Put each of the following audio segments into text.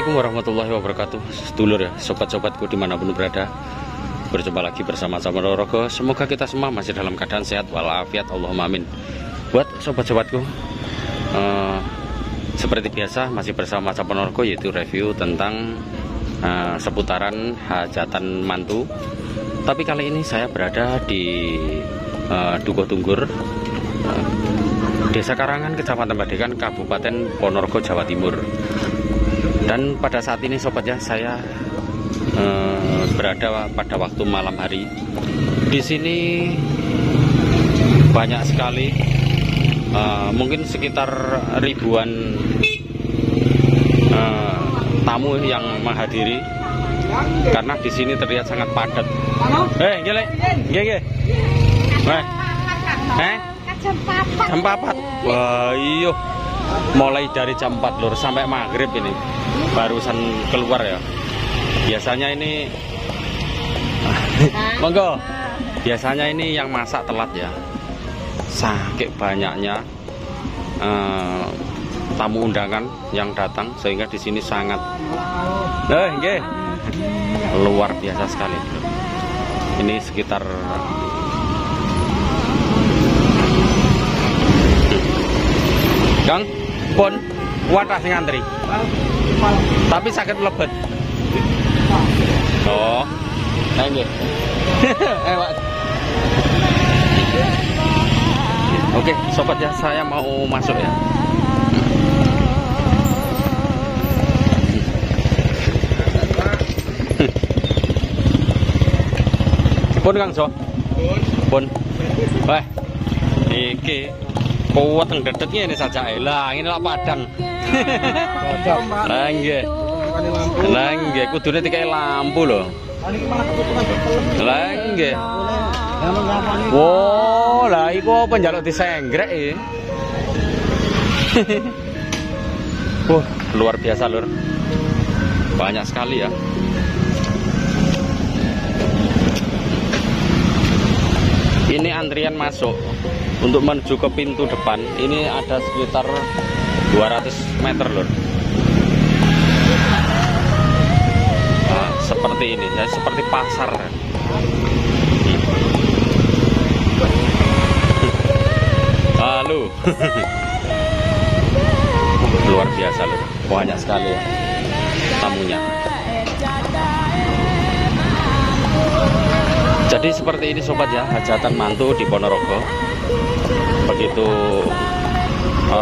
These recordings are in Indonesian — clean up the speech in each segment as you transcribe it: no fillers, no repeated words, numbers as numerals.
Assalamualaikum warahmatullahi wabarakatuh. Sedulur ya, sobat-sobatku dimanapun berada, berjumpa lagi bersama saya Ponorogo. Semoga kita semua masih dalam keadaan sehat walafiat, Allahumma amin. Buat sobat-sobatku, seperti biasa masih bersama saya Ponorogo, yaitu review tentang seputaran hajatan mantu. Tapi kali ini saya berada di Dukuh Tunggur, Desa Karangan, Kecamatan Badekan, Kabupaten Ponorogo, Jawa Timur. Dan pada saat ini sobat ya, saya berada pada waktu malam hari. Di sini banyak sekali, mungkin sekitar ribuan tamu yang menghadiri, karena di sini terlihat sangat padat. Gile, gile, jam 4. Wah, iyo. Mulai dari jam 4 lur sampai maghrib ini barusan keluar ya. Biasanya ini monggo, biasanya ini yang masak telat ya, saking banyaknya tamu undangan yang datang, sehingga di sini sangat luar biasa sekali. Ini sekitar Kang pun wadah sing ngantri. Tapi sakit melebet. Oh. Nah nggih. Oke, sobat ya, saya mau masuk ya. Pun Kang So. Pun. Wah. Iki kuat yang dedetnya ini saja. Lah ini lah Padang. Langge kudune dikai lampu loh. Langge. Wow, lah iku apa njaluk disenggrek iki. Luar biasa lur. Banyak sekali ya. Ini antrian masuk untuk menuju ke pintu depan. Ini ada sekitar 200 meter lur. Nah, seperti ini ya, seperti pasar. Halo. Luar biasa lur. Banyak sekali ya tamunya. Jadi seperti ini sobat ya, hajatan mantu di Ponorogo. Begitu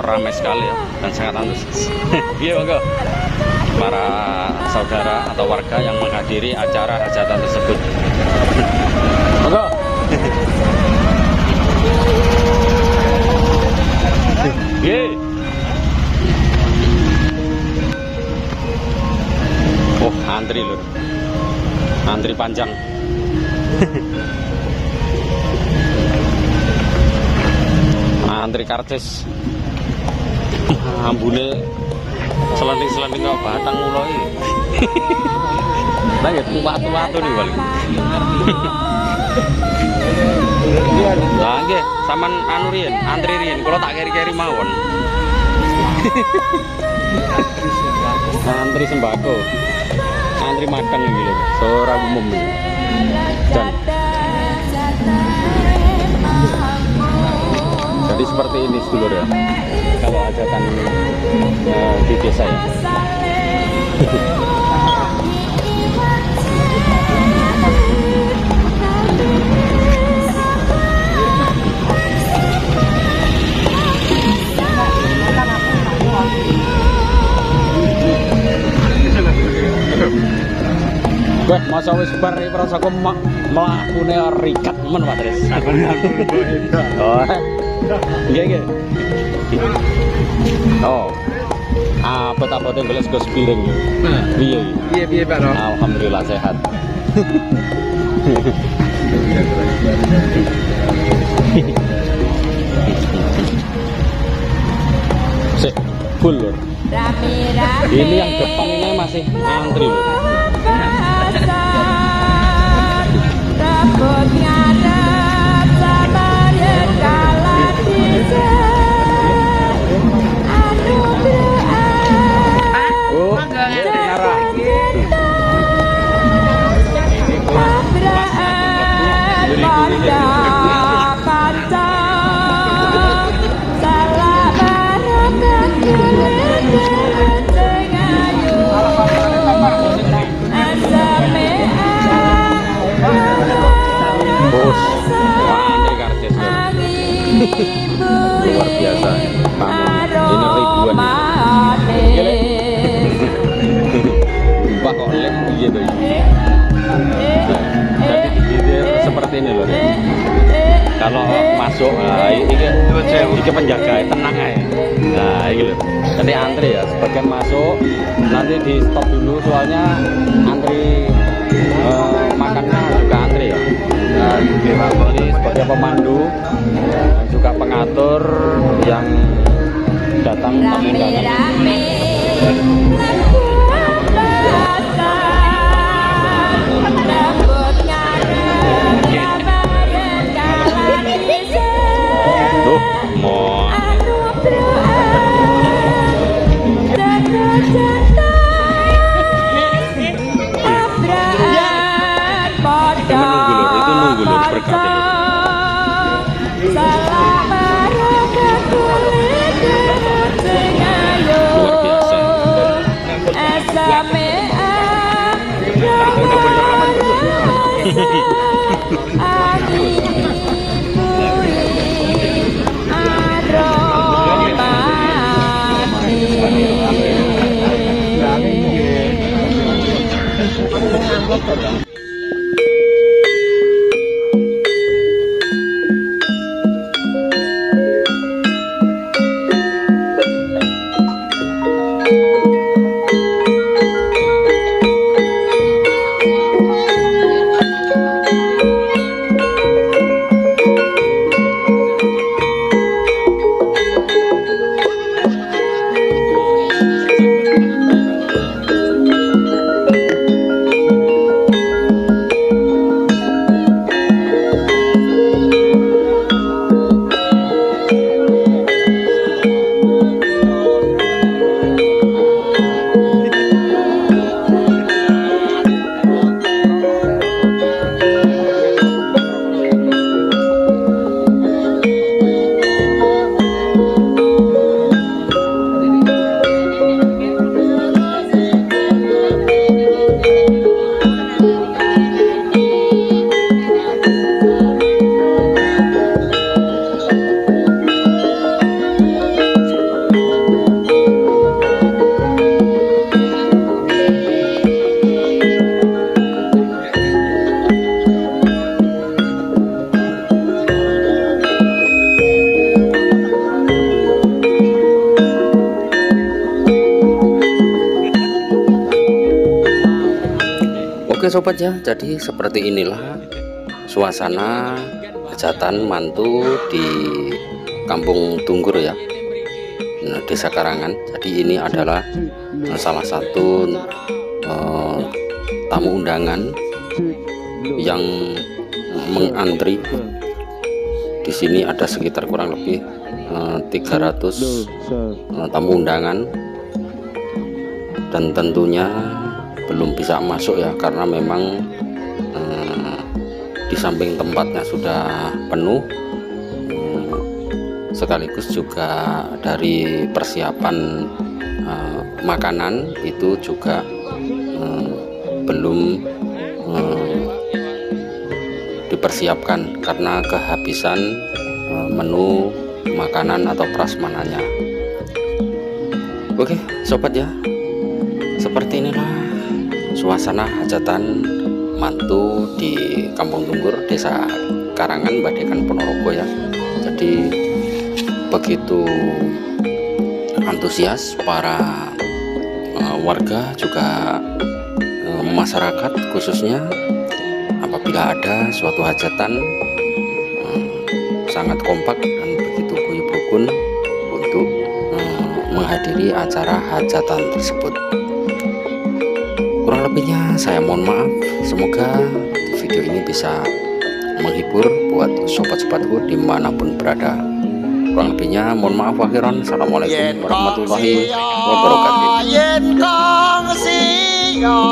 ramai sekali ya, dan sangat antusias. Iya monggo, para saudara atau warga yang menghadiri acara hajatan tersebut. Monggo. Oh, antri lur. Antri panjang. Antri karcis. Ambune selenting-selenting kok batang mulai. Lah ya tua-tua nih wali. Lah nggih, sampean anu riyen, antri riyen, kula tak keri-keri mawon. Antri sembako. Antri makan iki lho, ora umum iki. Dan jadi seperti ini sedulur ya, kalau hajatan di desa ya. Wah, masa wis bar iki prasaku mlakune rikat men Pak Tris. Oh. Nggih. Oh. Apa-apa golek sego piring. Piye Pak? Alhamdulillah sehat. Full lur. Ini yang depan ini masih antri lur. luar biasa tamu ini ribuan Pak kok lem gitu jadi seperti ini loh kalau masuk ini penjaga tenang aja nah ini loh jadi antri ya sebagian masuk nanti di stop dulu soalnya antri makannya juga antri ya nah, ini sebagai pemandu dan juga pengatur yang datang tamu undangan tuh mau nunggu lur berkat lur. Luar biasa. Oke sobat ya, jadi seperti inilah suasana hajatan mantu di Kampung Tunggur ya, Desa Karangan. Jadi ini adalah salah satu tamu undangan yang mengantri. Di sini ada sekitar kurang lebih 300 tamu undangan, dan tentunya belum bisa masuk ya karena memang di samping tempatnya sudah penuh, sekaligus juga dari persiapan makanan itu juga belum dipersiapkan karena kehabisan menu makanan atau prasmananya. Oke sobat ya, seperti inilah suasana hajatan mantu di Kampung Tunggur, Desa Karangan, Badekan, Ponorogo ya. Jadi begitu antusias para warga juga masyarakat khususnya apabila ada suatu hajatan, sangat kompak dan begitu guyub rukun untuk menghadiri acara hajatan tersebut. Kurang lebihnya saya mohon maaf, semoga video ini bisa menghibur buat sobat-sobatku dimanapun berada. Kurang lebihnya mohon maaf akhiran. Assalamualaikum warahmatullahi wabarakatuh. Yen kang siya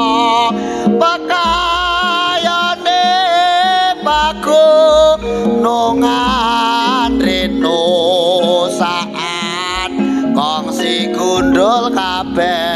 pakayane baku nongan reno saat kong si gundul kabeh